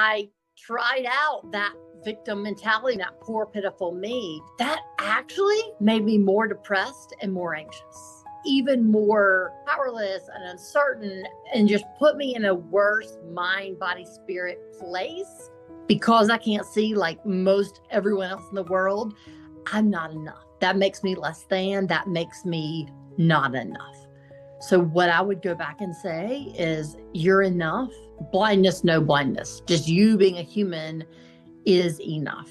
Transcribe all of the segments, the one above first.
I tried out that victim mentality, that poor, pitiful me, that actually made me more depressed and more anxious, even more powerless and uncertain, and just put me in a worse mind, body, spirit place because I can't see like most everyone else in the world. I'm not enough. That makes me less than. That makes me not enough. So what I would go back and say is you're enough. Blindness, no blindness. Just you being a human is enough.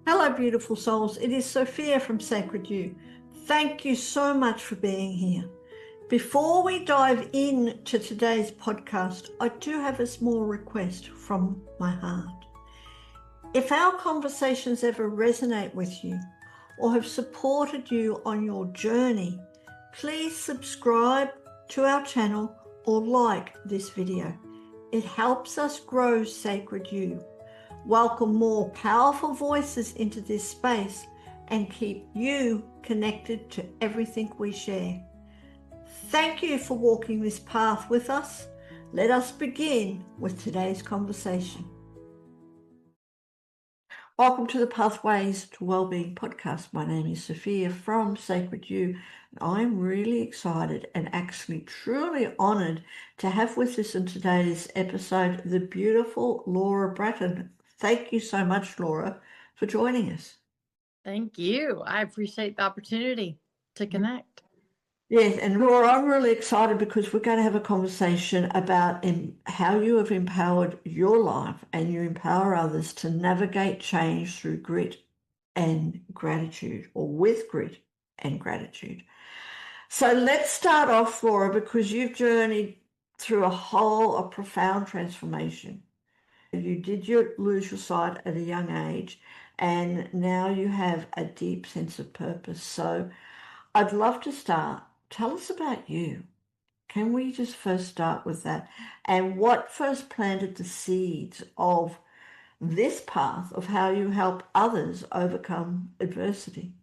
Hello, beautiful souls. It is Sophia from Sacred You. Thank you so much for being here. Before we dive into today's podcast, I do have a small request from my heart. If our conversations ever resonate with you or have supported you on your journey, please subscribe to our channel or like this video. It helps us grow Sacred You, welcome more powerful voices into this space, and keep you connected to everything we share. Thank you for walking this path with us. Let us begin with today's conversation. Welcome to the Pathways to Wellbeing podcast. My name is Sophia from Sacred You. I'm really excited and actually truly honoured to have with us in today's episode the beautiful Laura Bratton. Thank you so much, Laura, for joining us. Thank you. I appreciate the opportunity to connect. Yes, and Laura, I'm really excited because we're going to have a conversation about how you have empowered your life and you empower others to navigate change through grit and gratitude, or with grit and gratitude. So let's start off, Laura, because you've journeyed through a profound transformation. You did lose your sight at a young age, and now you have a deep sense of purpose. So I'd love to start. Tell us about you. Can we just first start with that? And what first planted the seeds of this path of how you help others overcome adversity?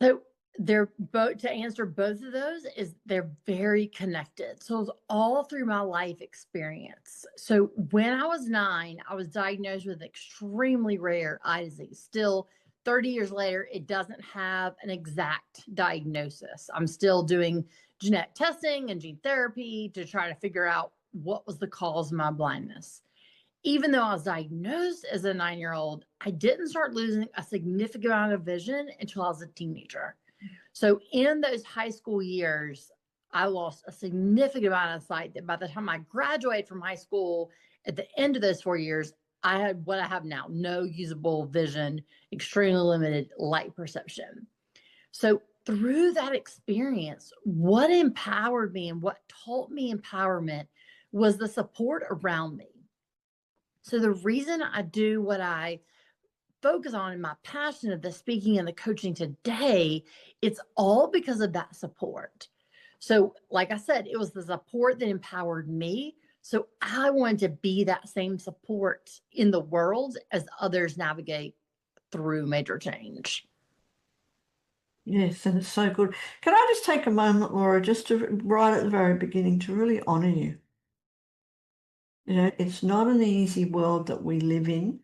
So they're both, to answer both of those, is they're very connected. So it's all through my life experience. So when I was 9, I was diagnosed with extremely rare eye disease. Still 30 years later, it doesn't have an exact diagnosis. I'm still doing genetic testing and gene therapy to try to figure out what was the cause of my blindness. Even though I was diagnosed as a 9-year-old, I didn't start losing a significant amount of vision until I was a teenager. So in those high school years, I lost a significant amount of sight that by the time I graduated from high school, at the end of those 4 years, I had what I have now, no usable vision, extremely limited light perception. So through that experience, what empowered me and what taught me empowerment was the support around me. So the reason I do what I focus on in my passion of the speaking and the coaching today, it's all because of that support. So like I said, it was the support that empowered me. So I wanted to be that same support in the world as others navigate through major change. Yes, and it's so good. Can I just take a moment, Laura, just to right at the very beginning to really honor you? You know, it's not an easy world that we live in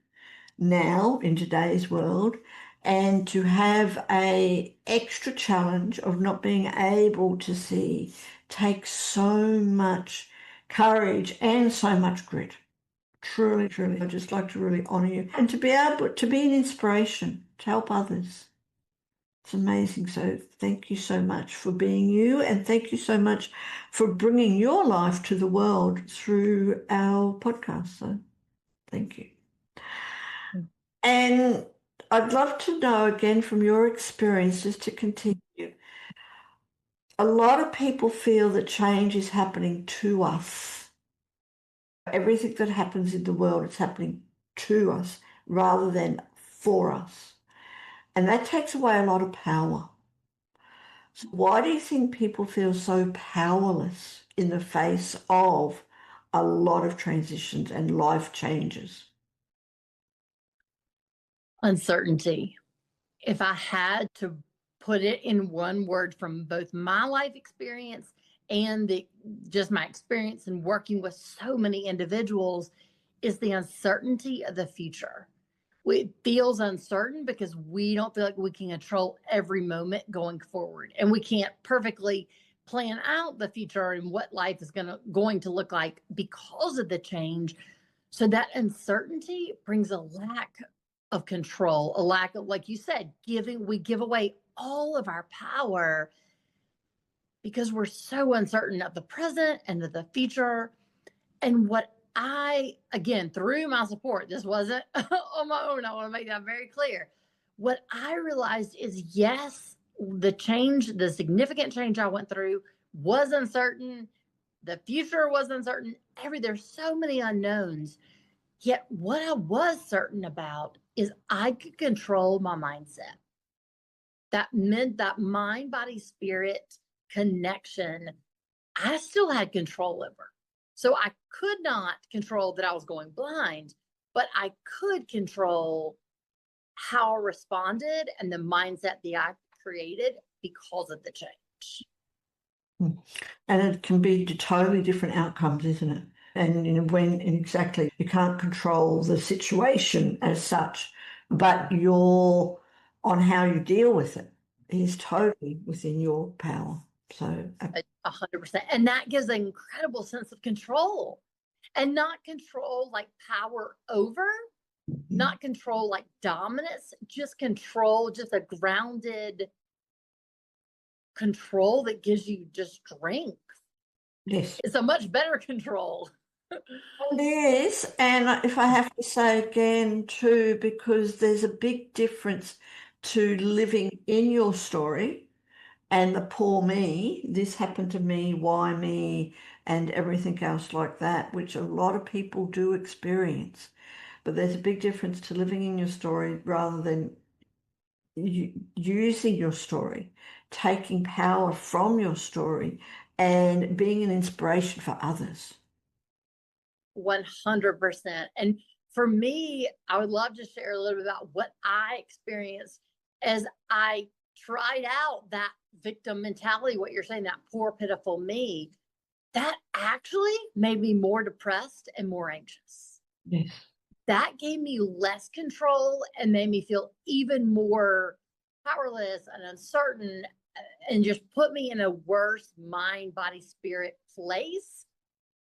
now, in today's world, and to have a extra challenge of not being able to see takes so much courage and so much grit. Truly, truly. I'd just like to really honor you and to be able to be an inspiration to help others. It's amazing. So thank you so much for being you, and thank you so much for bringing your life to the world through our podcast. So thank you. And I'd love to know again from your experiences to continue. A lot of people feel that change is happening to us. Everything that happens in the world is happening to us rather than for us. And that takes away a lot of power. So why do you think people feel so powerless in the face of a lot of transitions and life changes? Uncertainty. If I had to put it in one word from both my life experience and just my experience in working with so many individuals, is the uncertainty of the future. It feels uncertain because we don't feel like we can control every moment going forward, and we can't perfectly plan out the future and what life is going to look like because of the change. So that uncertainty brings a lack of control, a lack of, like you said, we give away all of our power because we're so uncertain of the present and of the future. And what again, through my support, this wasn't on my own. I want to make that very clear. What I realized is, yes, the significant change I went through was uncertain. The future was uncertain. There's so many unknowns. Yet what I was certain about is I could control my mindset. That meant that mind, body, spirit connection, I still had control over. So I could not control that I was going blind, but I could control how I responded and the mindset that I created because of the change. And it can be totally different outcomes, isn't it? And exactly, you can't control the situation as such, but on how you deal with it is totally within your power. So 100%. And that gives an incredible sense of control, and not control like power over, not control like dominance, just control, just a grounded control that gives you just strength. Yes. It's a much better control. It is. And if I have to say again too, because there's a big difference to living in your story and the poor me, this happened to me, why me, and everything else like that, which a lot of people do experience. But there's a big difference to living in your story rather than using your story, taking power from your story, and being an inspiration for others. 100%. And for me, I would love to share a little bit about what I experienced as I tried out that victim mentality, what you're saying, that poor, pitiful me. That actually made me more depressed and more anxious. Yes. That gave me less control and made me feel even more powerless and uncertain, and just put me in a worse mind, body, spirit place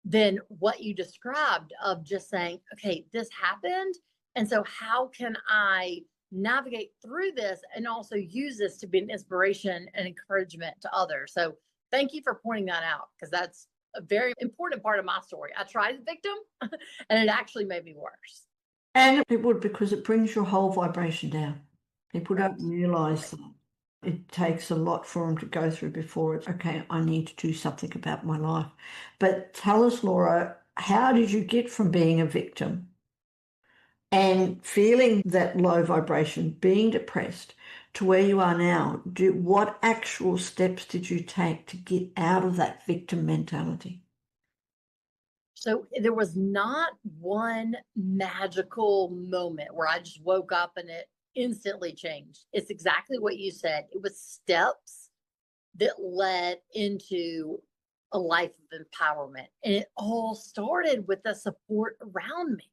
than what you described, of just saying, okay, this happened. And so how can I navigate through this and also use this to be an inspiration and encouragement to others? So thank you for pointing that out, because that's a very important part of my story. I tried the victim and it actually made me worse. And it would, because it brings your whole vibration down. People don't realize that. It takes a lot for them to go through before it's, okay, I need to do something about my life. But tell us, Laura, how did you get from being a victim and feeling that low vibration, being depressed, to where you are now? What actual steps did you take to get out of that victim mentality? So there was not one magical moment where I just woke up and it instantly changed. It's exactly what you said. It was steps that led into a life of empowerment. And it all started with the support around me.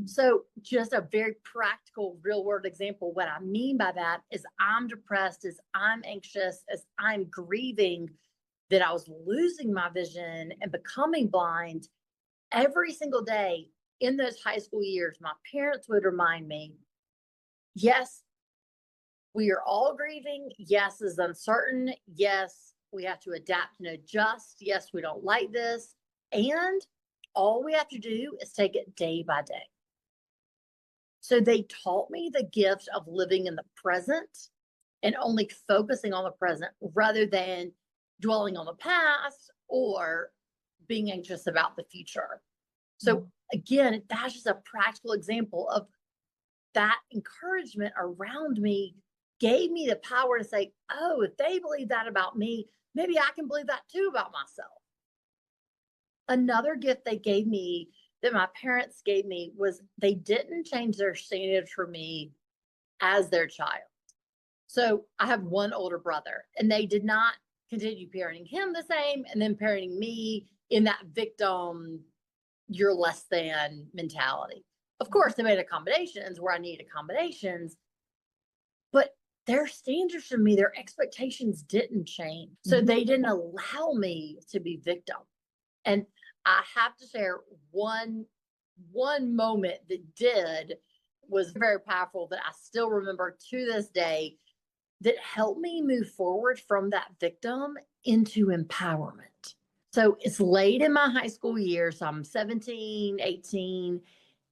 So just a very practical, real world example. What I mean by that is, I'm depressed, as I'm anxious, as I'm grieving that I was losing my vision and becoming blind. Every single day in those high school years, my parents would remind me, yes, we are all grieving. Yes, it's uncertain. Yes, we have to adapt and adjust. Yes, we don't like this. And all we have to do is take it day by day. So they taught me the gift of living in the present and only focusing on the present rather than dwelling on the past or being anxious about the future. So again, that's just a practical example of that encouragement around me gave me the power to say, oh, if they believe that about me, maybe I can believe that too about myself. Another gift they gave me, that my parents gave me, was they didn't change their standards for me as their child. So I have one older brother, and they did not continue parenting him the same and then parenting me in that victim, you're less than mentality. Of course, they made accommodations where I needed accommodations, but their standards for me, their expectations didn't change. So they didn't allow me to be victim. And I have to share one moment that did was very powerful that I still remember to this day that helped me move forward from that victim into empowerment. So it's late in my high school years. So I'm 17, 18,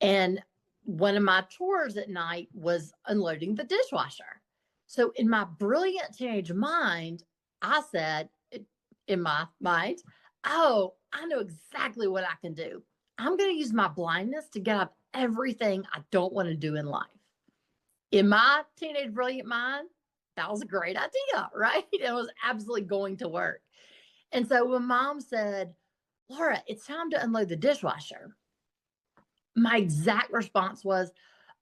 and one of my chores at night was unloading the dishwasher. So in my brilliant teenage mind, I said in my mind, oh, I know exactly what I can do. I'm going to use my blindness to get up everything I don't want to do in life. In my teenage brilliant mind, that was a great idea, right? It was absolutely going to work. And so when mom said, Laura, it's time to unload the dishwasher, my exact response was,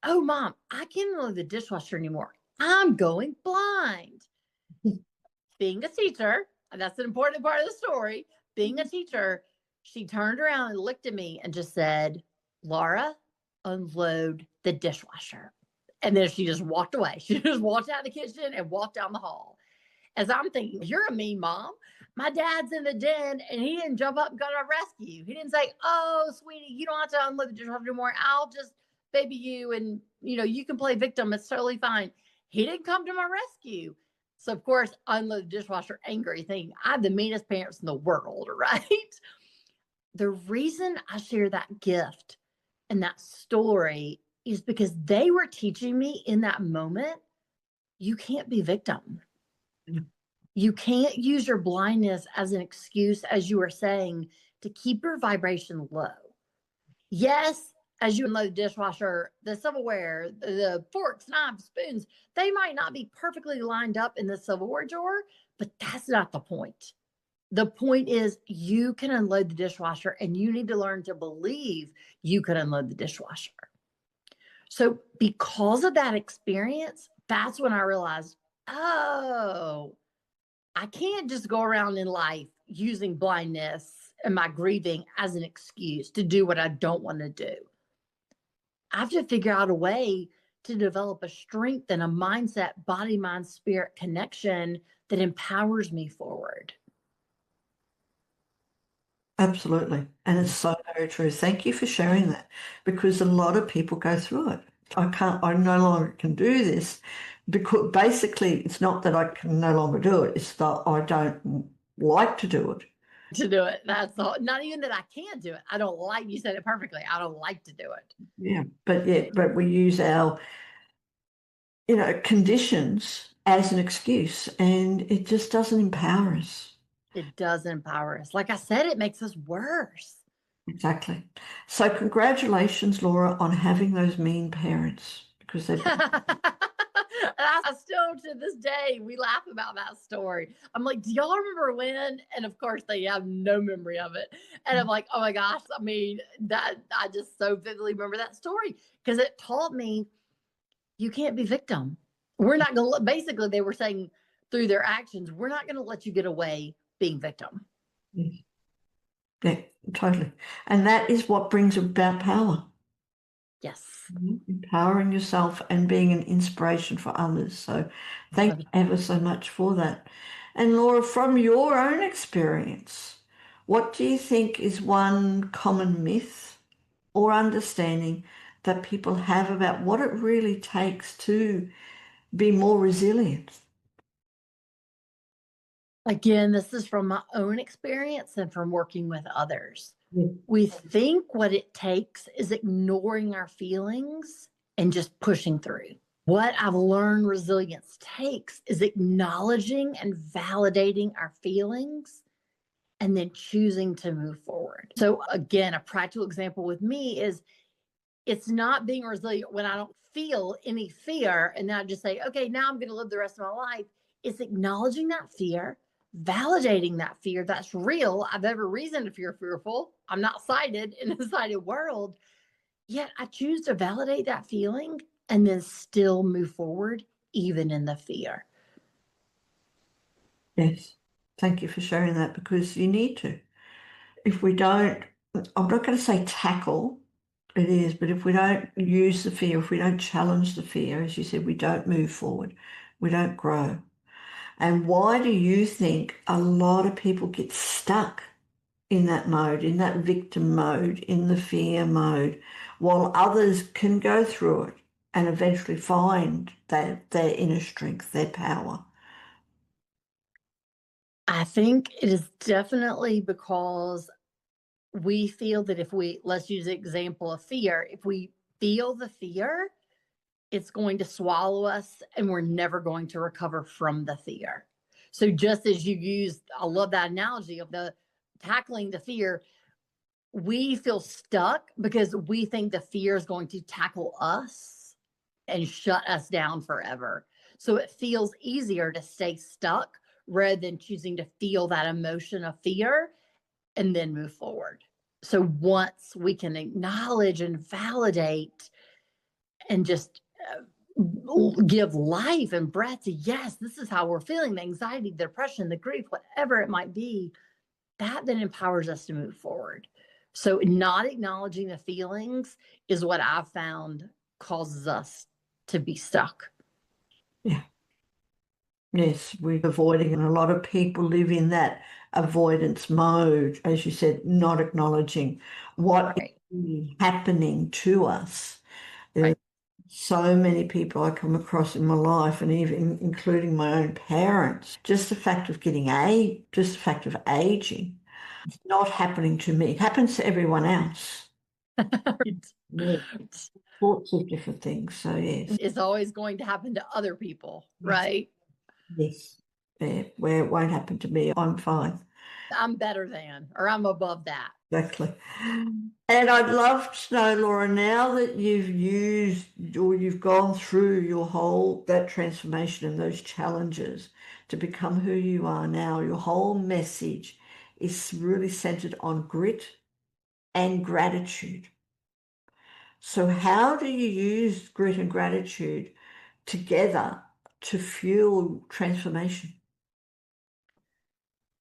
oh, mom, I can't unload the dishwasher anymore. I'm going blind. Being a teacher, and that's an important part of the story, being a teacher, she turned around and looked at me and just said, Laura, unload the dishwasher. And then she just walked away. She just walked out of the kitchen and walked down the hall. As I'm thinking, you're a mean mom. My dad's in the den and he didn't jump up and go to our rescue. He didn't say, oh, sweetie, you don't have to unload the dishwasher anymore. I'll just baby you and, you can play victim. It's totally fine. He didn't come to my rescue. So, of course, I unload the dishwasher angry, thinking I have the meanest parents in the world, right? The reason I share that gift and that story is because they were teaching me in that moment, you can't be victim. You can't use your blindness as an excuse, as you were saying, to keep your vibration low. Yes, as you unload the dishwasher, the silverware, the forks, knives, spoons, they might not be perfectly lined up in the silverware drawer, but that's not the point. The point is you can unload the dishwasher and you need to learn to believe you can unload the dishwasher. So because of that experience, that's when I realized, oh, I can't just go around in life using blindness and my grieving as an excuse to do what I don't want to do. I have to figure out a way to develop a strength and a mindset, body, mind, spirit connection that empowers me forward. Absolutely. And it's so very true. Thank you for sharing that, because a lot of people go through it. I no longer can do this, because basically it's not that I can no longer do it. It's that I don't like to do it. To do it. That's all. Not even that I can't do it. I don't like, you said it perfectly. I don't like to do it. Yeah. But we use our, conditions as an excuse, and it just doesn't empower us. It does empower us. Like I said, it makes us worse. Exactly. So congratulations, Laura, on having those mean parents, because they I still, to this day, we laugh about that story. I'm like, do y'all remember when? And of course, they have no memory of it. And I'm like, oh my gosh, I mean, that I just so vividly remember that story because it taught me you can't be victim. We're not going to, basically, they were saying through their actions, we're not going to let you get away being victim. Yeah, totally. And that is what brings about power. Yes. Empowering yourself and being an inspiration for others. So thank you ever so much for that. And Laura, from your own experience, what do you think is one common myth or understanding that people have about what it really takes to be more resilient? Again, this is from my own experience and from working with others. We think what it takes is ignoring our feelings and just pushing through. What I've learned resilience takes is acknowledging and validating our feelings and then choosing to move forward. So again, a practical example with me is it's not being resilient when I don't feel any fear and then I just say, okay, now I'm going to live the rest of my life. It's acknowledging that fear, validating that fear. That's real. I've every reason to feel fearful. I'm not sighted in a sighted world. Yet I choose to validate that feeling and then still move forward, even in the fear. Yes. Thank you for sharing that, because you need to. If we don't, I'm not going to say tackle, it is, but if we don't use the fear, if we don't challenge the fear, as you said, we don't move forward, we don't grow. And why do you think a lot of people get stuck in that mode, in that victim mode, in the fear mode, while others can go through it and eventually find their inner strength, their power? I think it is definitely because we feel that if we, let's use the example of fear, if we feel the fear, it's going to swallow us and we're never going to recover from the fear. So just as you used, I love that analogy of the tackling the fear, we feel stuck because we think the fear is going to tackle us and shut us down forever. So it feels easier to stay stuck rather than choosing to feel that emotion of fear and then move forward. So once we can acknowledge and validate and just give life and breath to, yes, this is how we're feeling, the anxiety, the depression, the grief, whatever it might be, that then empowers us to move forward. So not acknowledging the feelings is what I've found causes us to be stuck. Yeah. Yes, we're avoiding, and a lot of people live in that avoidance mode, as you said, not acknowledging what Right. is really happening to us. There are Right. so many people I come across in my life, and even including my own parents. Just the fact of getting age, just the fact of aging, it's not happening to me. It happens to everyone else. Right. Yeah, sorts of different things. So yes, It's always going to happen to other people, yes, right? yes. Yeah, where it won't happen to me, I'm fine. I'm better than, or I'm above that. Exactly. And I'd love to know, Laura, now that you've used or you've gone through your whole that transformation and those challenges to become who you are now, your whole message is really centered on grit and gratitude. So how do you use grit and gratitude together to fuel transformation?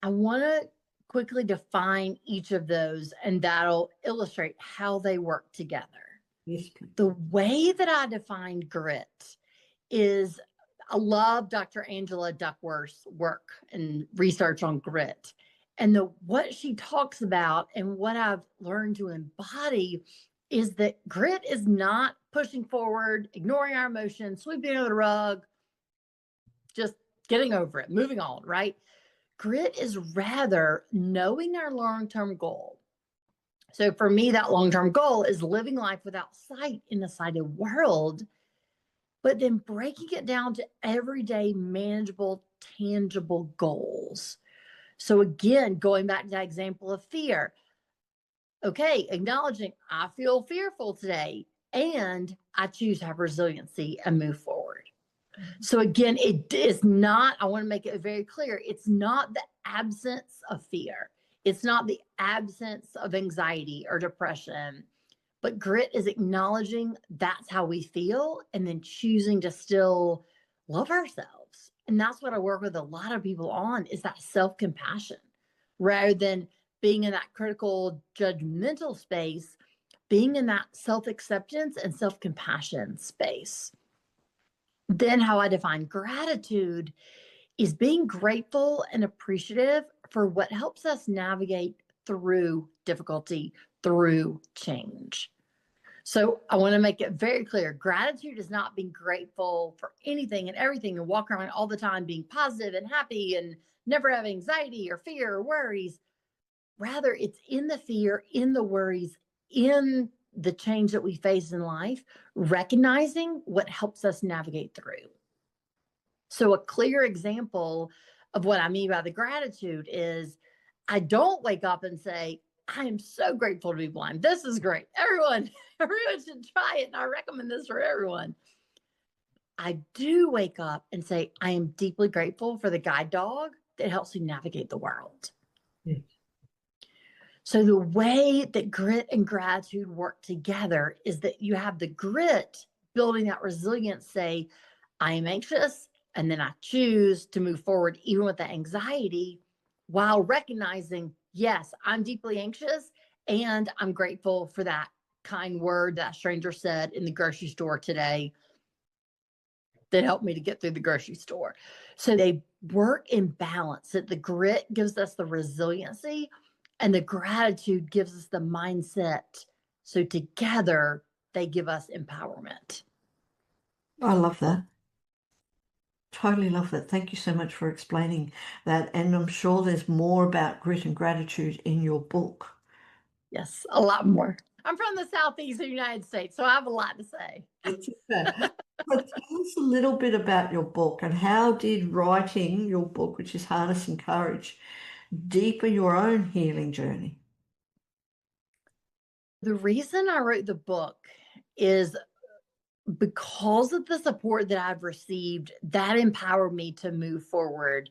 I want to quickly define each of those, and that'll illustrate how they work together. Yes, please. The way that I define grit is, I love Dr. Angela Duckworth's work and research on grit. And what she talks about and what I've learned to embody is that grit is not pushing forward, ignoring our emotions, sweeping under the rug, just getting over it, moving on, right? Grit is rather knowing our long-term goal. So for me, that long-term goal is living life without sight in the sighted world, but then breaking it down to everyday, manageable, tangible goals. So again, going back to that example of fear. Okay, acknowledging I feel fearful today and I choose to have resiliency and move forward. So again, it is not, I want to make it very clear, it's not the absence of fear. It's not the absence of anxiety or depression, but grit is acknowledging that's how we feel and then choosing to still love ourselves. And that's what I work with a lot of people on, is that self-compassion rather than being in that critical judgmental space, being in that self-acceptance and self-compassion space. Then how I define gratitude is being grateful and appreciative for what helps us navigate through difficulty, through change. So I want to make it very clear. Gratitude is not being grateful for anything and everything and walk around all the time being positive and happy and never have anxiety or fear or worries. Rather, it's in the fear, in the worries, in the change that we face in life, recognizing what helps us navigate through. So a clear example of what I mean by the gratitude is, I don't wake up and say, I am so grateful to be blind. This is great. Everyone should try it. And I recommend this for everyone. I do wake up and say, I am deeply grateful for the guide dog that helps me navigate the world. Yes. So the way that grit and gratitude work together is that you have the grit building that resilience, say, I am anxious And then I choose to move forward, even with the anxiety, while recognizing, yes, I'm deeply anxious and I'm grateful for that kind word that stranger said in the grocery store today that helped me to get through the grocery store. So they work in balance. That the grit gives us the resiliency and the gratitude gives us the mindset. So together they give us empowerment. I love that. Totally love that. Thank you so much for explaining that. And I'm sure there's more about grit and gratitude in your book. Yes, a lot more. I'm from the Southeast of the United States, so I have a lot to say. But tell us a little bit about your book and how did writing your book, which is Harnessing Courage, deepen your own healing journey? The reason I wrote the book is because of the support that I've received, that empowered me to move forward.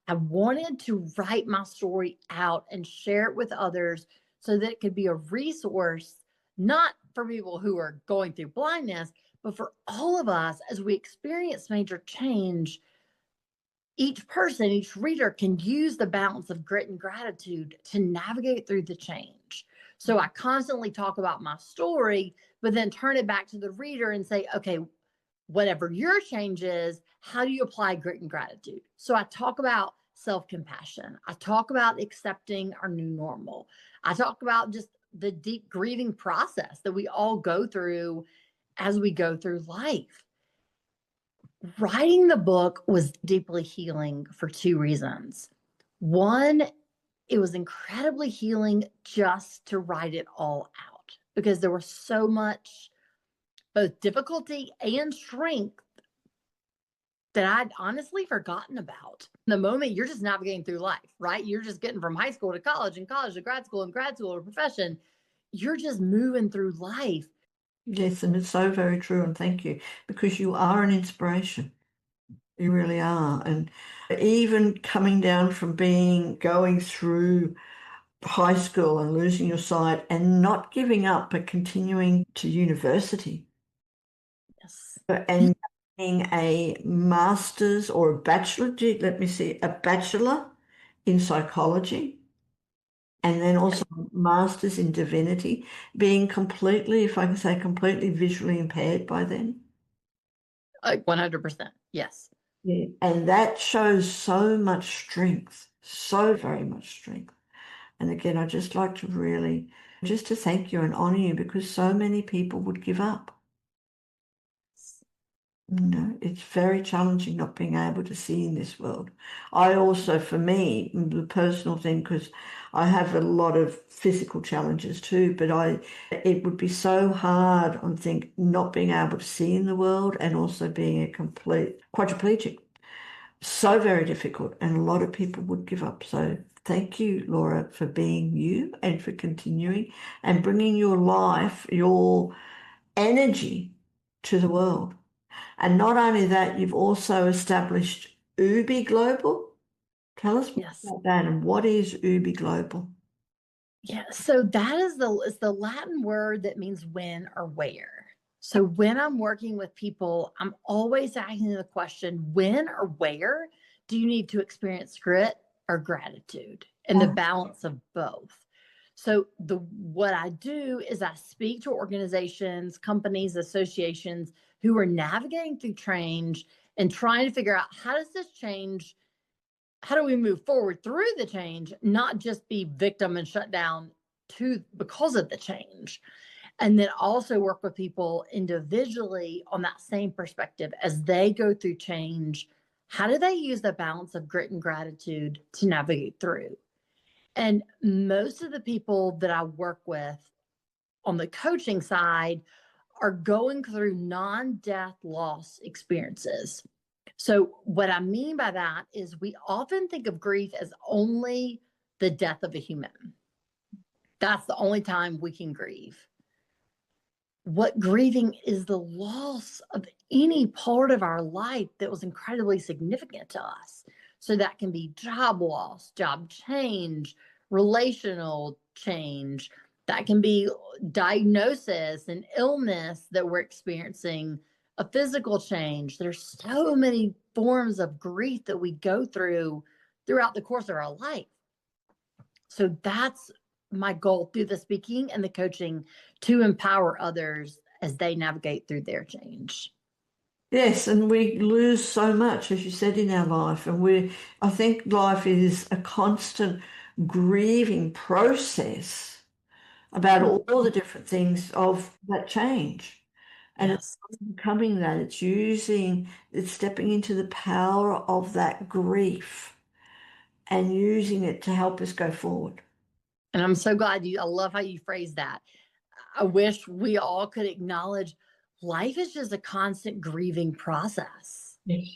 I wanted to write my story out and share it with others so that it could be a resource, not for people who are going through blindness, but for all of us as we experience major change. Each person, each reader can use the balance of grit and gratitude to navigate through the change. So I constantly talk about my story, but then turn it back to the reader and say, okay, whatever your change is, how do you apply grit and gratitude? So I talk about self-compassion. I talk about accepting our new normal. I talk about just the deep grieving process that we all go through as we go through life. Writing the book was deeply healing for two reasons. One, it was incredibly healing just to write it all out because there was so much both difficulty and strength that I'd honestly forgotten about. In the moment, you're just navigating through life, right? You're just getting from high school to college and college to grad school and grad school to profession. You're just moving through life. Yes, and it's so very true. And thank you, because you are an inspiration. You really are. And even coming down from going through high school and losing your sight and not giving up, but continuing to university. Yes. And getting a master's or a bachelor, let me see, a bachelor in psychology, and then also master's in divinity, being completely, if I can say, completely visually impaired by then. 100%. Yes. Yeah. And that shows so much strength, so very much strength. And again, I just like to really, just to thank you and honor you because so many people would give up. No, it's very challenging not being able to see in this world. I also, for me, the personal thing, because I have a lot of physical challenges too, but it would be so hard, I think, not being able to see in the world and also being a complete quadriplegic. So very difficult, and a lot of people would give up. So thank you, Laura, for being you and for continuing and bringing your life, your energy to the world. And not only that, you've also established Ubi Global. Tell us more Yes. about that and what is Ubi Global? Yeah. So that is the Latin word that means when or where. So when I'm working with people, I'm always asking the question, when or where do you need to experience grit or gratitude and the balance of both? So what I do is I speak to organizations, companies, associations who are navigating through change and trying to figure out how do we move forward through the change, not just be victim and shut down because of the change. And then also work with people individually on that same perspective as they go through change. How do they use the balance of grit and gratitude to navigate through? And most of the people that I work with on the coaching side are going through non-death loss experiences. So what I mean by that is we often think of grief as only the death of a human. That's the only time we can grieve. What grieving is the loss of any part of our life that was incredibly significant to us. So that can be job loss, job change, relational change. That can be diagnosis and illness that we're experiencing a physical change. There's so many forms of grief that we go through throughout the course of our life. So that's my goal through the speaking and the coaching, to empower others as they navigate through their change. Yes, and we lose so much, as you said, in our life. And I think life is a constant grieving process about all the different things of that change. And Yes. it's becoming that, it's stepping into the power of that grief and using it to help us go forward. And I'm so glad I love how you phrase that. I wish we all could acknowledge life is just a constant grieving process. Yes.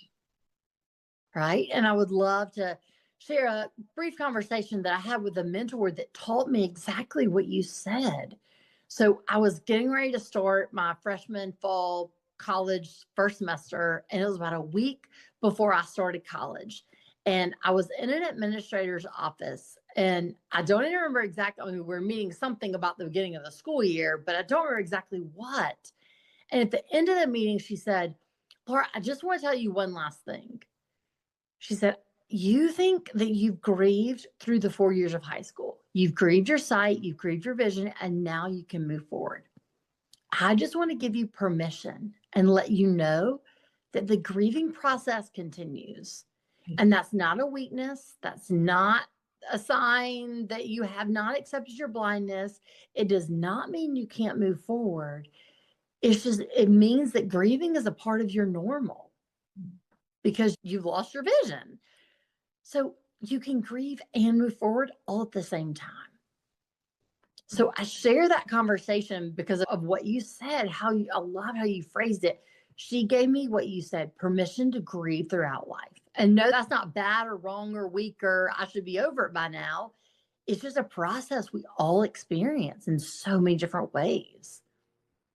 Right. And I would love to share a brief conversation that I had with a mentor that taught me exactly what you said. So I was getting ready to start my freshman fall college first semester, and it was about a week before I started college. And I was in an administrator's office, and I don't even remember exactly. We were meeting something about the beginning of the school year, but I don't remember exactly what. And at the end of the meeting, she said, "Laura, I just want to tell you one last thing." She said, "You think that you've grieved through the 4 years of high school. You've grieved your sight, you've grieved your vision, and now you can move forward. I just want to give you permission and let you know that the grieving process continues. And that's not a weakness. That's not a sign that you have not accepted your blindness. It does not mean you can't move forward. It means that grieving is a part of your normal because you've lost your vision. So you can grieve and move forward all at the same time." So I share that conversation because of what you said, I love how you phrased it. She gave me what you said, permission to grieve throughout life. And no, that's not bad or wrong or weak or I should be over it by now. It's just a process we all experience in so many different ways.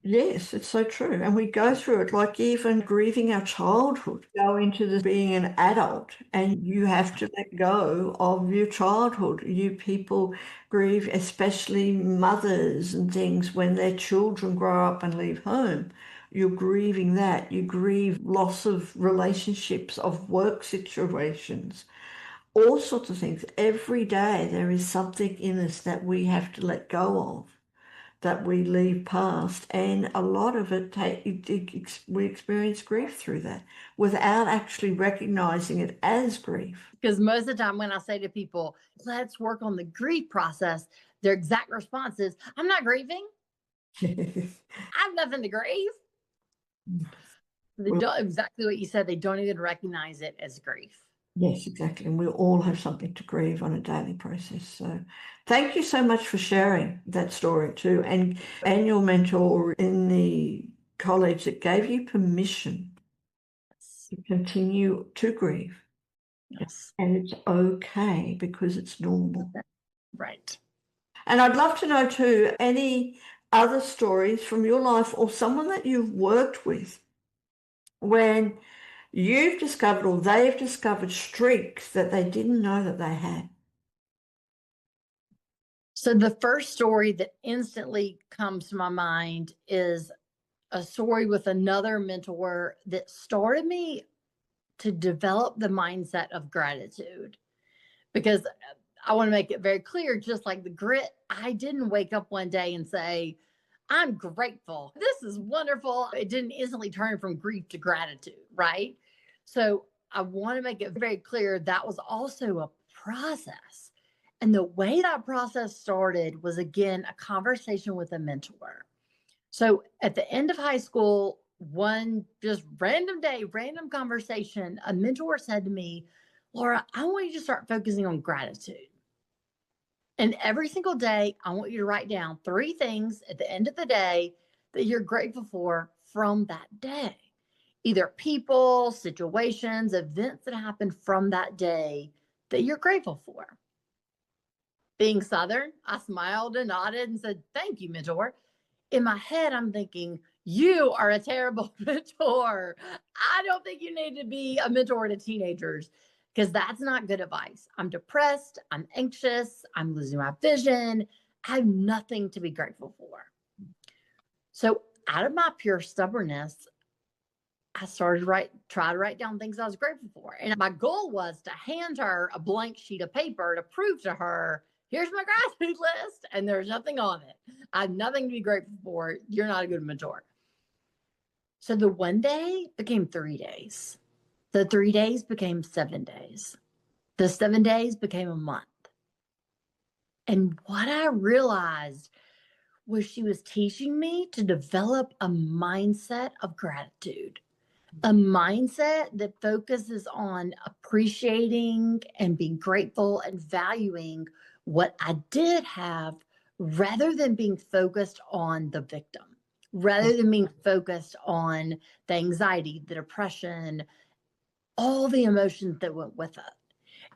Yes, it's so true. And we go through it like even grieving our childhood, go into being an adult, and you have to let go of your childhood. You people grieve, especially mothers and things, when their children grow up and leave home. You're grieving that. You grieve loss of relationships, of work situations, all sorts of things. Every day there is something in us that we have to let go of, that we leave past, and a lot of we experience grief through that without actually recognizing it as grief. Because most of the time when I say to people, let's work on the grief process, their exact response is, "I'm not grieving. I have nothing to grieve." They Well, don't, exactly what you said. They don't even recognize it as grief. yes, exactly. And we all have something to grieve on a daily process. So thank you so much for sharing that story too. And your mentor in the college that gave you permission to continue to grieve. Yes. And it's okay because it's normal. Right. And I'd love to know too, any other stories from your life or someone that you've worked with when you've discovered or they've discovered streaks that they didn't know that they had. So the first story that instantly comes to my mind is a story with another mentor that started me to develop the mindset of gratitude. Because I want to make it very clear, just like the grit, I didn't wake up one day and say, "I'm grateful. This is wonderful." It didn't instantly turn from grief to gratitude, right? So I want to make it very clear that was also a process. And the way that process started was, again, a conversation with a mentor. So at the end of high school, one just random day, random conversation, a mentor said to me, "Laura, I want you to start focusing on gratitude. And every single day, I want you to write down 3 things at the end of the day that you're grateful for from that day. Either people, situations, events that happened from that day that you're grateful for." Being Southern, I smiled and nodded and said, "Thank you, mentor." In my head, I'm thinking, "You are a terrible mentor. I don't think you need to be a mentor to teenagers because that's not good advice. I'm depressed. I'm anxious. I'm losing my vision. I have nothing to be grateful for." So, out of my pure stubbornness, I started try to write down things I was grateful for. And my goal was to hand her a blank sheet of paper to prove to her, here's my gratitude list, and there's nothing on it. I have nothing to be grateful for. You're not a good mentor. So the one day became 3 days. The 3 days became 7 days. The 7 days became a month. And what I realized was she was teaching me to develop a mindset of gratitude, a mindset that focuses on appreciating and being grateful and valuing what I did have rather than being focused on the victim, rather than being focused on the anxiety, the depression, all the emotions that went with it.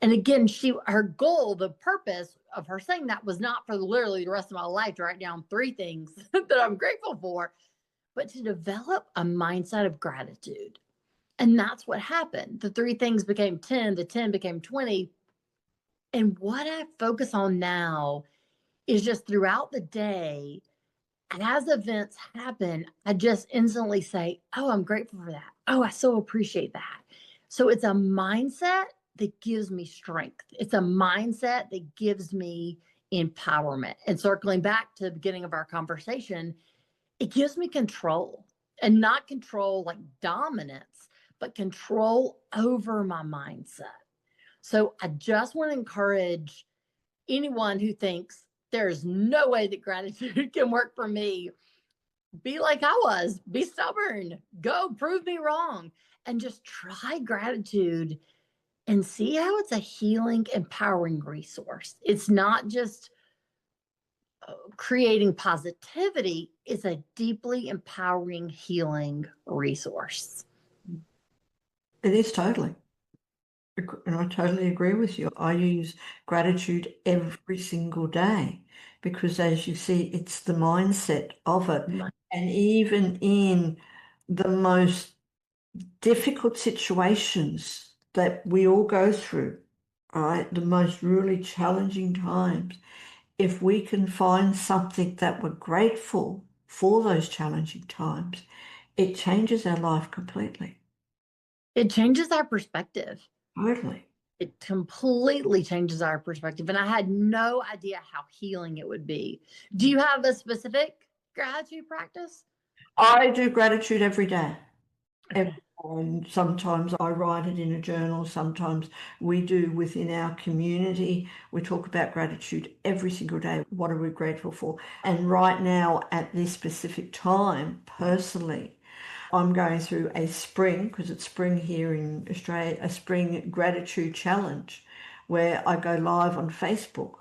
And again, her goal, the purpose of her saying that was not for literally the rest of my life to write down 3 things that I'm grateful for, but to develop a mindset of gratitude. And that's what happened. The 3 things became 10, the 10 became 20. And what I focus on now is just throughout the day, and as events happen, I just instantly say, oh, I'm grateful for that. Oh, I so appreciate that. So it's a mindset that gives me strength. It's a mindset that gives me empowerment. And circling back to the beginning of our conversation, it gives me control, and not control like dominance, but control over my mindset. So I just want to encourage anyone who thinks there's no way that gratitude can work for me, be like I was, be stubborn, go prove me wrong, and just try gratitude and see how it's a healing, empowering resource. It's not just creating positivity, it's a deeply empowering, healing resource. It is totally. And I totally agree with you. I use gratitude every single day because, as you see, it's the mindset of it. And even in the most difficult situations that we all go through, right, the most really challenging times, if we can find something that we're grateful for those challenging times, it changes our life completely. It changes our perspective. Totally. It completely changes our perspective. And I had no idea how healing it would be. Do you have a specific gratitude practice? I do gratitude every day. And sometimes I write it in a journal. Sometimes we do within our community. We talk about gratitude every single day. What are we grateful for? And right now, at this specific time, personally, I'm going through a spring, because it's spring here in Australia, a spring gratitude challenge where I go live on Facebook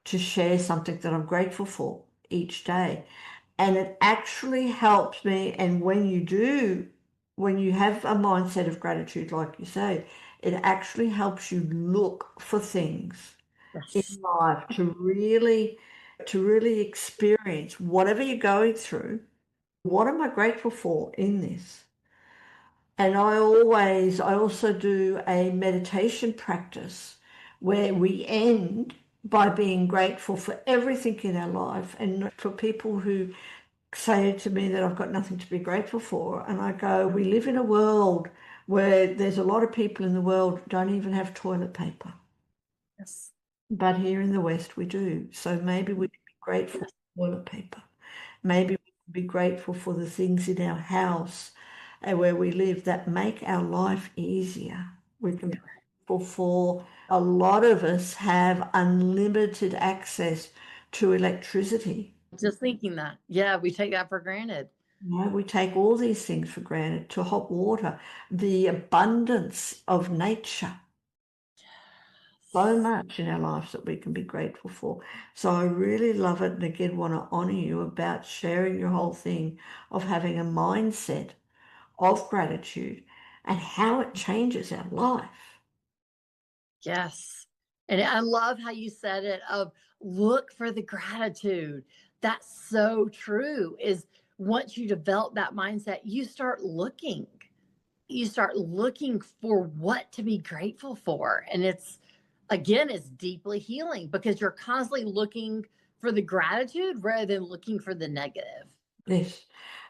to share something that I'm grateful for each day. And it actually helps me. And when you have a mindset of gratitude, like you say, it actually helps you look for things in life to really experience whatever you're going through. What am I grateful for in this? And I also do a meditation practice where we end by being grateful for everything in our life. And for people who say to me that I've got nothing to be grateful for, and I go, we live in a world where there's a lot of people in the world who don't even have toilet paper. Yes. But here in the West we do. So maybe we can be grateful for toilet paper. Maybe we can be grateful for the things in our house and where we live that make our life easier. We can be grateful for, a lot of us have unlimited access to electricity. Just thinking that. Yeah, we take that for granted. No, we take all these things for granted, to hot water, the abundance of nature. So much in our lives that we can be grateful for. So I really love it. And again, want to honor you about sharing your whole thing of having a mindset of gratitude and how it changes our life. Yes. And I love how you said it of look for the gratitude. That's so true. Is once you develop that mindset, you start looking. You start looking for what to be grateful for. And it's deeply healing because you're constantly looking for the gratitude rather than looking for the negative. Yes.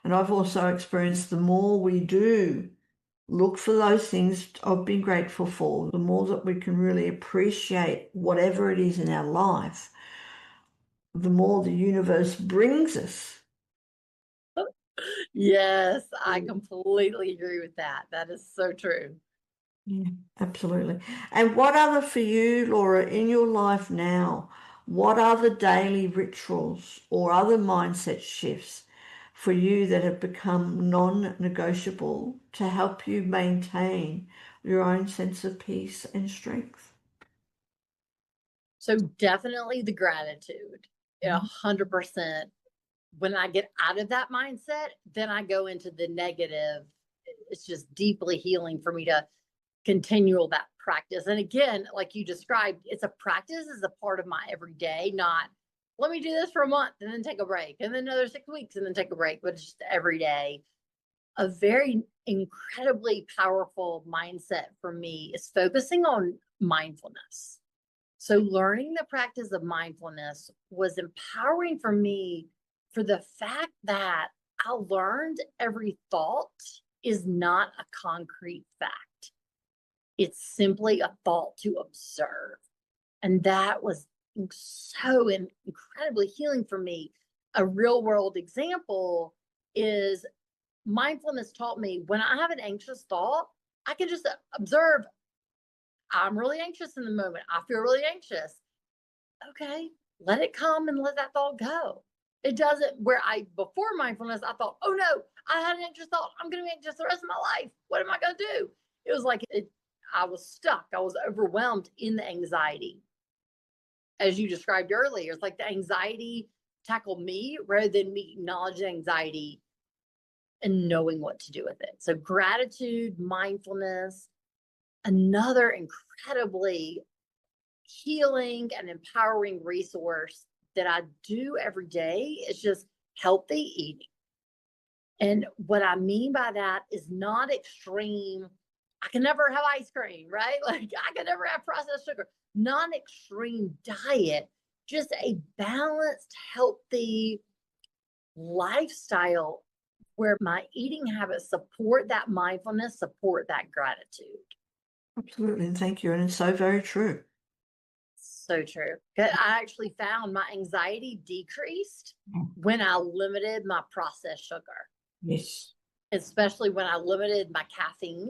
And I've also experienced the more we do look for those things I've been grateful for, the more that we can really appreciate whatever it is in our life, the more the universe brings us. Yes, I completely agree with that. That is so true. Yeah, absolutely. And what other for you, Laura, in your life now, what other daily rituals or other mindset shifts for you that have become non-negotiable to help you maintain your own sense of peace and strength? So definitely the gratitude, 100%. When I get out of that mindset, then I go into the negative. It's just deeply healing for me to continue that practice. And again, like you described, it's a practice, is a part of my everyday, not let me do this for a month and then take a break and then another 6 weeks and then take a break, but it's just every day. A very incredibly powerful mindset for me is focusing on mindfulness. So learning the practice of mindfulness was empowering for me for the fact that I learned every thought is not a concrete fact. It's simply a thought to observe. And that was so incredibly healing for me. A real world example is mindfulness taught me when I have an anxious thought, I can just observe. I'm really anxious in the moment. I feel really anxious. Okay, let it come and let that thought go. It doesn't, where I, before mindfulness, I thought, oh no, I had an anxious thought. I'm going to be anxious the rest of my life. What am I going to do? It was like, I was stuck. I was overwhelmed in the anxiety. As you described earlier, it's like the anxiety tackled me rather than me acknowledging anxiety and knowing what to do with it. So gratitude, mindfulness, another incredibly healing and empowering resource that I do every day is just healthy eating. And what I mean by that is not extreme. I can never have ice cream, right? Like I can never have processed sugar. Non-extreme diet, just a balanced, healthy lifestyle where my eating habits support that mindfulness, support that gratitude. Absolutely. And thank you. And it's so very true. So true. I actually found my anxiety decreased when I limited my processed sugar, Yes. especially when I limited my caffeine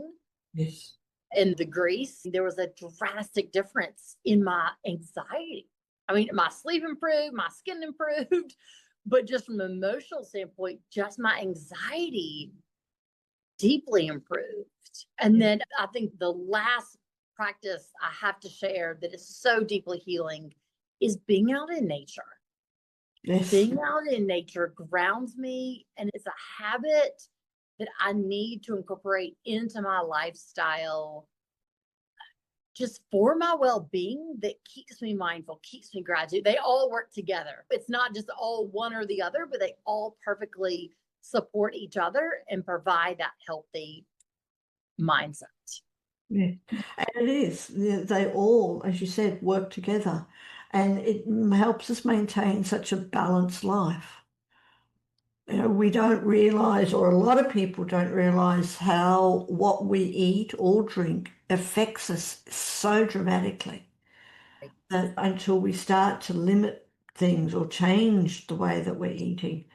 Yes. and the grease. There was a drastic difference in my anxiety. I mean, my sleep improved, my skin improved, but just from an emotional standpoint, just my anxiety deeply improved. And then I think the last practice I have to share that is so deeply healing is being out in nature. Yes. Being out in nature grounds me, and it's a habit that I need to incorporate into my lifestyle just for my well-being, that keeps me mindful, keeps me gratitude. They all work together. It's not just all one or the other, but they all perfectly support each other and provide that healthy mindset. Yeah. And it is. They all, as you said, work together. And it helps us maintain such a balanced life. You know, we don't realize, or a lot of people don't realize, how what we eat or drink affects us so dramatically that until we start to limit things or change the way that we're eating,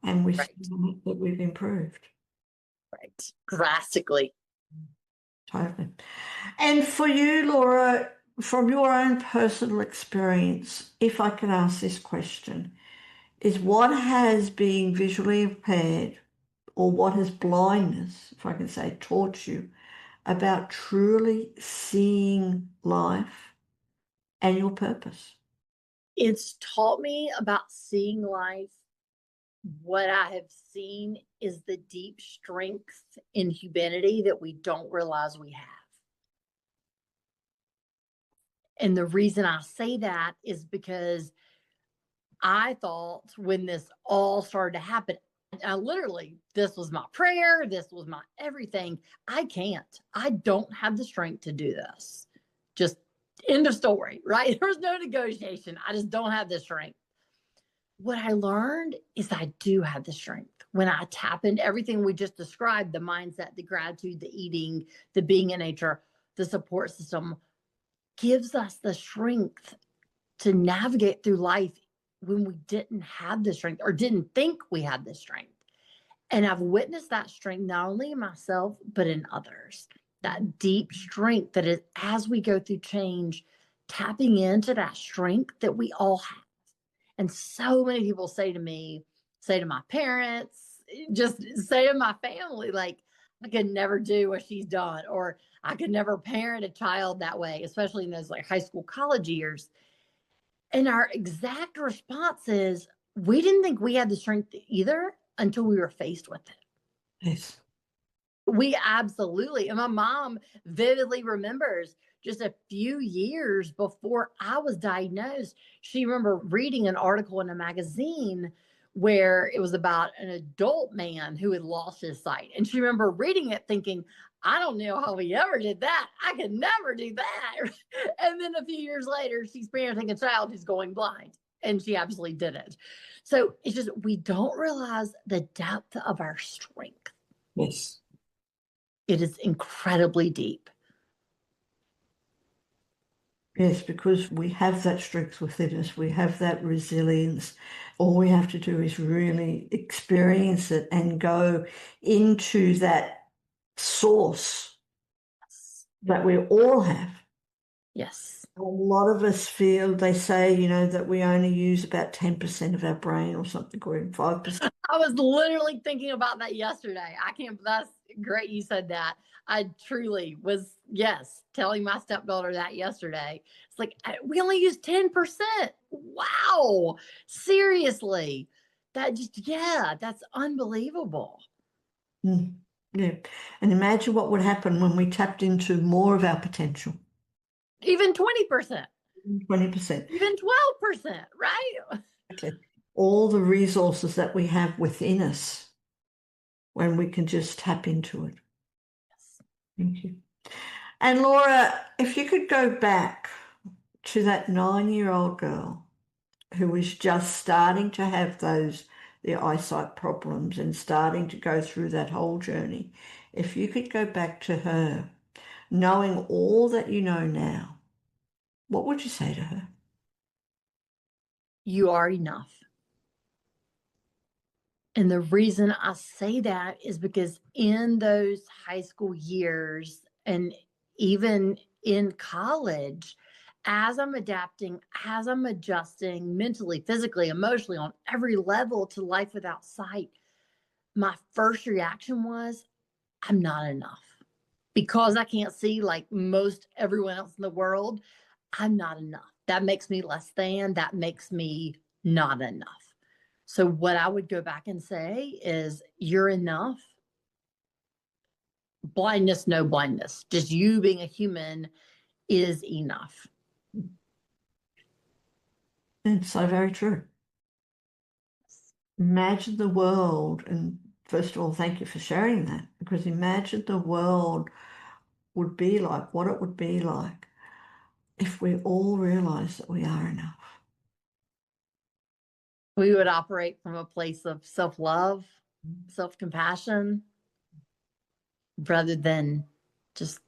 and we see Right, that we've improved. right. Drastically. Totally. And for you, Laura, from your own personal experience, if I can ask this question, is what has being visually impaired, or what has blindness, if I can say, taught you about truly seeing life and your purpose? It's taught me about seeing life. What I have seen is the deep strength in humanity that we don't realize we have. And the reason I say that is because I thought when this all started to happen, I literally, this was my prayer, this was my everything. I don't have the strength to do this. Just end of story, right? There's no negotiation. I just don't have the strength. What I learned is I do have the strength. when I tap into everything we just described, the mindset, the gratitude, the eating, the being in nature, the support system, gives us the strength to navigate through life when we didn't have the strength or didn't think we had the strength. And I've witnessed that strength not only in myself, but in others. That deep strength that is, as we go through change, tapping into that strength that we all have. And so many people say to me, say to my parents, just say to my family, like, I could never do what she's done, or I could never parent a child that way, especially in those like high school, college years. And our exact response is, we didn't think we had the strength either until we were faced with it. Yes. We absolutely, and my mom vividly remembers just a few years before I was diagnosed, she remember reading an article in a magazine where it was about an adult man who had lost his sight. And she remember reading it thinking, I don't know how he ever did that. I could never do that. And then a few years later, she's parenting a child who's going blind. And she absolutely did it. So it's just, we don't realize the depth of our strength. Yes. It is incredibly deep. Yes, because we have that strength within us. We have that resilience. All we have to do is really experience it and go into that source that we all have. Yes. A lot of us feel, they say, that we only use about 10% of our brain or something, or 5%. I was literally thinking about that yesterday. That's great you said that. I truly was, yes, telling my stepdaughter that yesterday. It's like, we only use 10%. Wow. Seriously. That's unbelievable. Yeah. And imagine what would happen when we tapped into more of our potential. Even 20%. 20%. Even 12%, right? Exactly. All the resources that we have within us when we can just tap into it. Yes. Thank you. And Laura, if you could go back to that 9-year-old girl who was just starting to have the eyesight problems and starting to go through that whole journey, if you could go back to her, knowing all that you know now, what would you say to her? You are enough. And the reason I say that is because in those high school years and even in college, as I'm adapting, as I'm adjusting mentally, physically, emotionally, on every level to life without sight, my first reaction was, I'm not enough. Because I can't see like most everyone else in the world, I'm not enough. That makes me less than, that makes me not enough. So what I would go back and say is, you're enough. Blindness, no blindness. Just you being a human is enough. It's so very true. Imagine the world, and first of all, thank you for sharing that, because imagine the world would be like, what it would be like if we all realize that we are enough. We would operate from a place of self-love, self-compassion, rather than just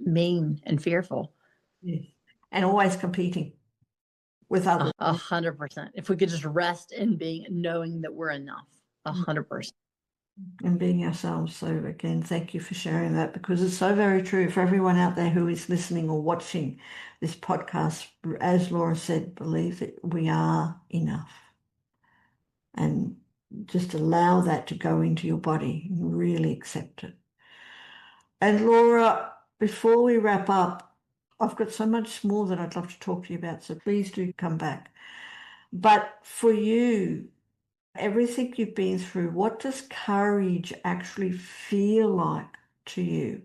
mean and fearful. Yes. And always competing with others. 100%. If we could just rest in knowing that we're enough, 100%. And being ourselves. So again, thank you for sharing that, because it's so very true for everyone out there who is listening or watching this podcast. As Laura said, believe that we are enough, and just allow that to go into your body and really accept it. And Laura, before we wrap up, I've got so much more that I'd love to talk to you about, so please do come back. But for you, everything you've been through, what does courage actually feel like to you?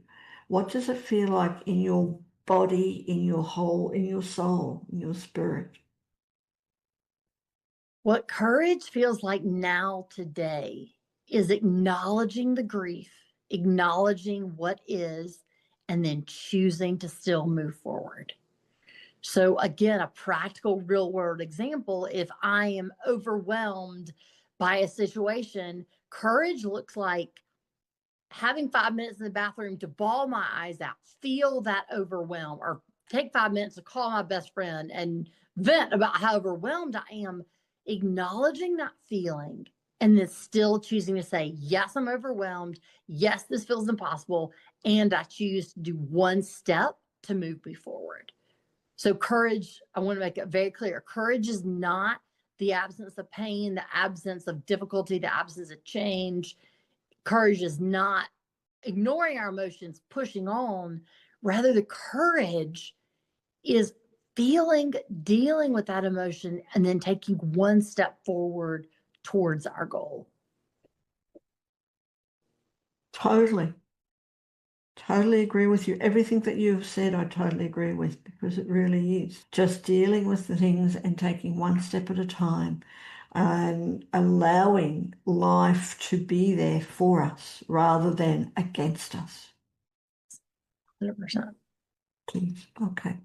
What does it feel like in your body, in your whole, in your soul, in your spirit? What courage feels like now today is acknowledging the grief, acknowledging what is, and then choosing to still move forward. So again, a practical real world example, if I am overwhelmed by a situation. Courage looks like having 5 minutes in the bathroom to bawl my eyes out, feel that overwhelm, or take 5 minutes to call my best friend and vent about how overwhelmed I am, acknowledging that feeling, and then still choosing to say, yes, I'm overwhelmed. Yes, this feels impossible. And I choose to do one step to move me forward. So courage, I want to make it very clear. Courage is not the absence of pain, the absence of difficulty, the absence of change. Courage is not ignoring our emotions, pushing on. Rather, the courage is feeling, dealing with that emotion, and then taking one step forward towards our goal. Totally. Totally agree with you. Everything that you've said, I totally agree with, because it really is just dealing with the things and taking one step at a time and allowing life to be there for us rather than against us. 100%. Please. Okay.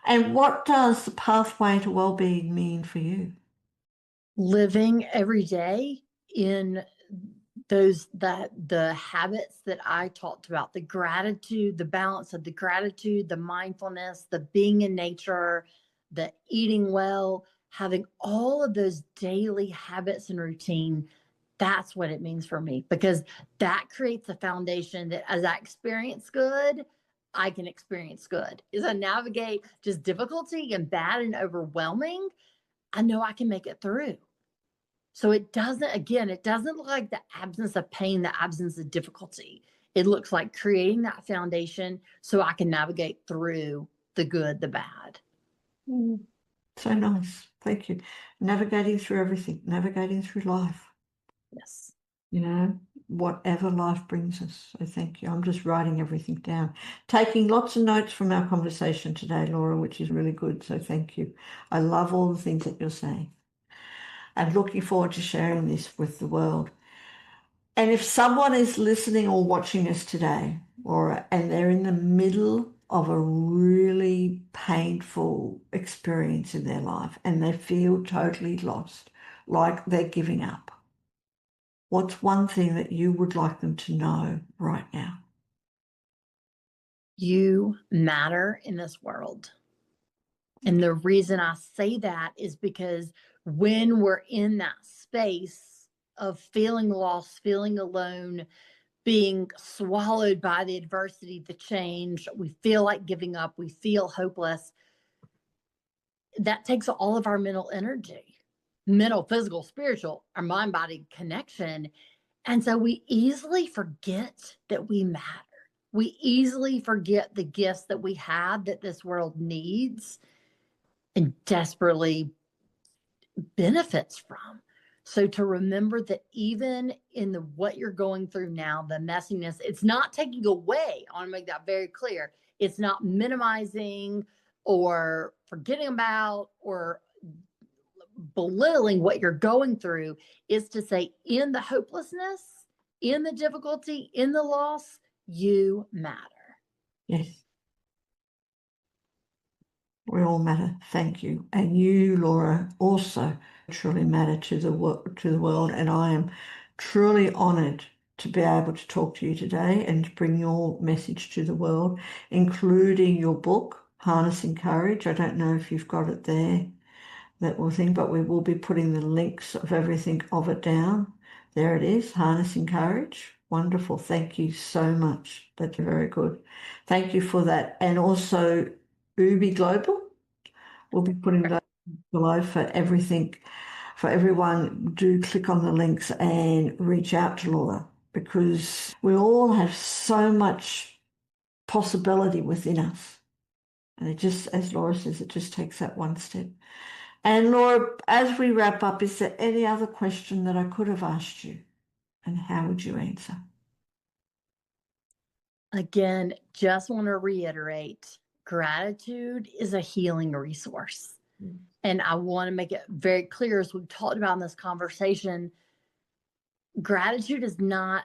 And what does the pathway to well-being mean for you? Living every day in the habits that I talked about, the gratitude, the balance of the gratitude, the mindfulness, the being in nature, the eating well, having all of those daily habits and routine. That's what it means for me, because that creates a foundation that as I experience good, I can experience good. As I navigate just difficulty and bad and overwhelming, I know I can make it through. So it doesn't look like the absence of pain, the absence of difficulty. It looks like creating that foundation so I can navigate through the good, the bad. So nice. Thank you. Navigating through everything, navigating through life, Yes. Whatever life brings us. So thank you. I'm just writing everything down, taking lots of notes from our conversation today, Laura, which is really good. So thank you. I love all the things that you're saying. And looking forward to sharing this with the world. And if someone is listening or watching us today, and they're in the middle of a really painful experience in their life and they feel totally lost, like they're giving up, what's one thing that you would like them to know right now? You matter in this world. And the reason I say that is because when we're in that space of feeling lost, feeling alone, being swallowed by the adversity, the change, we feel like giving up, we feel hopeless, that takes all of our mental energy, mental, physical, spiritual, our mind body connection. And so we easily forget that we matter. We easily forget the gifts that we have that this world needs and desperately benefits from. So to remember that even in what you're going through now, the messiness, it's not taking away. I want to make that very clear. It's not minimizing or forgetting about or belittling what you're going through. It's to say, in the hopelessness, in the difficulty, in the loss, you matter. Yes. We all matter. Thank you. And you, Laura, also truly matter to the world. And I am truly honored to be able to talk to you today and to bring your message to the world, including your book, Harnessing Courage. I don't know if you've got it there, that will thing, but we will be putting the links of everything of it down. There it is, Harnessing Courage. Wonderful. Thank you so much. That's very good. Thank you for that. And also Ubi Global. We'll be putting that below for everything. For everyone, do click on the links and reach out to Laura, because we all have so much possibility within us. And it just, as Laura says, it just takes that one step. And Laura, as we wrap up, is there any other question that I could have asked you? And how would you answer? Again, just want to reiterate, gratitude is a healing resource. And I want to make it very clear, as we've talked about in this conversation, gratitude is not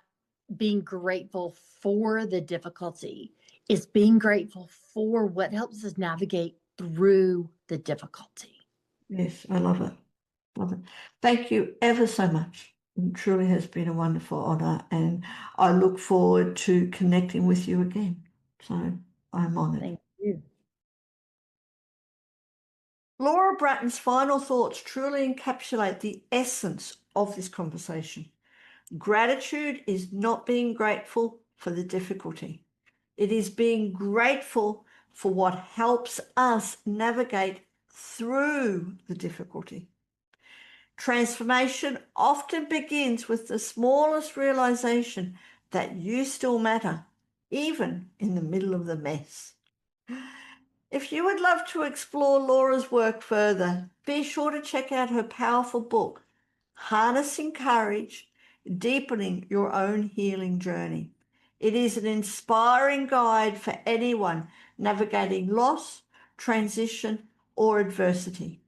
being grateful for the difficulty. It's being grateful for what helps us navigate through the difficulty. Yes, I love it. Love it. Thank you ever so much. It truly has been a wonderful honor, and I look forward to connecting with you again. So I'm honored. Thank you. Laura Bratton's final thoughts truly encapsulate the essence of this conversation. Gratitude is not being grateful for the difficulty. It is being grateful for what helps us navigate through the difficulty. Transformation often begins with the smallest realization that you still matter, even in the middle of the mess. If you would love to explore Laura's work further, be sure to check out her powerful book, Harnessing Courage, Deepening Your Own Healing Journey. It is an inspiring guide for anyone navigating loss, transition, or adversity.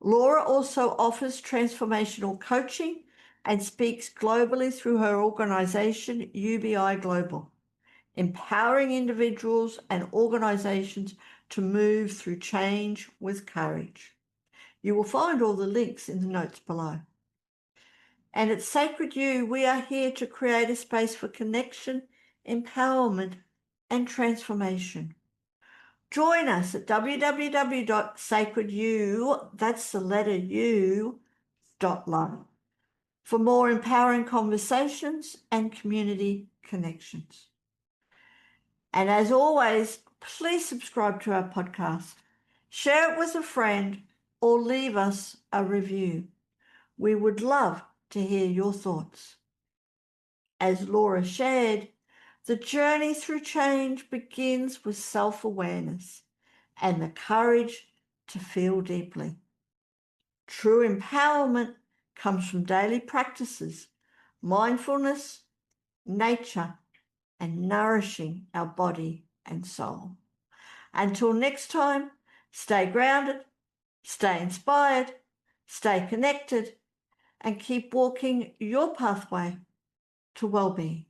Laura also offers transformational coaching and speaks globally through her organization, UBI Global, empowering individuals and organizations to move through change with courage. You will find all the links in the notes below. And at Sacred You, we are here to create a space for connection, empowerment, and transformation. Join us at www.sacredyou, that's the letter U, .love, for more empowering conversations and community connections. And as always, please subscribe to our podcast, share it with a friend, or leave us a review. We would love to hear your thoughts. As Laura shared, the journey through change begins with self-awareness and the courage to feel deeply. True empowerment comes from daily practices, mindfulness, nature, and nourishing our body and soul. Until next time, stay grounded, stay inspired, stay connected, and keep walking your pathway to well-being.